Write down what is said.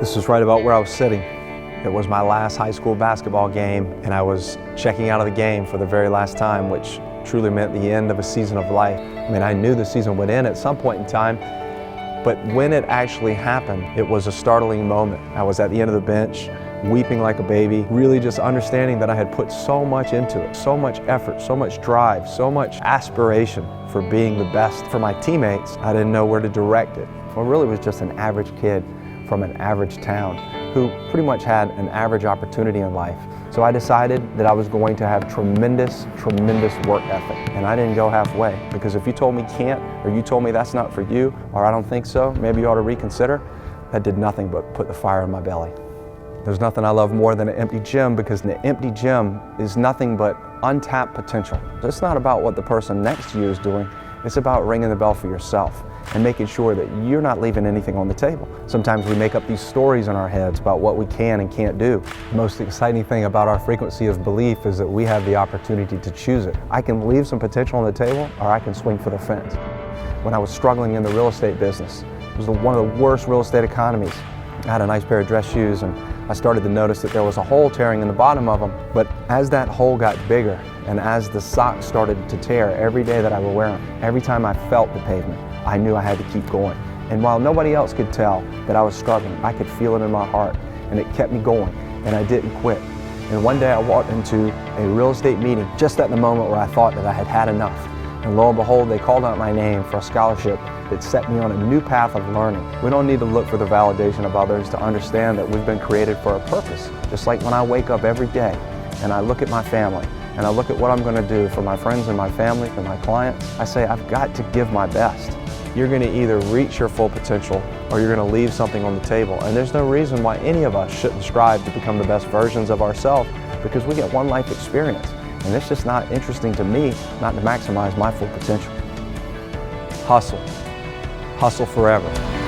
This was right about where I was sitting. It was my last high school basketball game, and I was checking out of the game for the very last time, which truly meant the end of a season of life. I mean, I knew the season would end at some point in time, but when it actually happened, it was a startling moment. I was at the end of the bench, weeping like a baby, really just understanding that I had put so much into it, so much effort, so much drive, so much aspiration for being the best for my teammates. I didn't know where to direct it. I really was just an average kid from an average town who pretty much had an average opportunity in life. So I decided that I was going to have tremendous work ethic. And I didn't go halfway, because if you told me can't, or you told me that's not for you, or I don't think so, maybe you ought to reconsider, that did nothing but put the fire in my belly. There's nothing I love more than an empty gym, because an empty gym is nothing but untapped potential. It's not about what the person next to you is doing, it's about ringing the bell for yourself and making sure that you're not leaving anything on the table. Sometimes we make up these stories in our heads about what we can and can't do. The most exciting thing about our frequency of belief is that we have the opportunity to choose it. I can leave some potential on the table, or I can swing for the fence. When I was struggling in the real estate business, it was one of the worst real estate economies. I had a nice pair of dress shoes, and I started to notice that there was a hole tearing in the bottom of them. But as that hole got bigger, and as the socks started to tear every day that I would wear them, every time I felt the pavement, I knew I had to keep going. And while nobody else could tell that I was struggling, I could feel it in my heart, and it kept me going, and I didn't quit. And one day I walked into a real estate meeting just at the moment where I thought that I had had enough. And lo and behold, they called out my name for a scholarship that set me on a new path of learning. We don't need to look for the validation of others to understand that we've been created for a purpose. Just like when I wake up every day and I look at my family and I look at what I'm going to do for my friends and my family and my clients, I say I've got to give my best. You're going to either reach your full potential or you're going to leave something on the table. And there's no reason why any of us shouldn't strive to become the best versions of ourselves, because we get one life experience. And it's just not interesting to me not to maximize my full potential. Hustle. Hustle forever.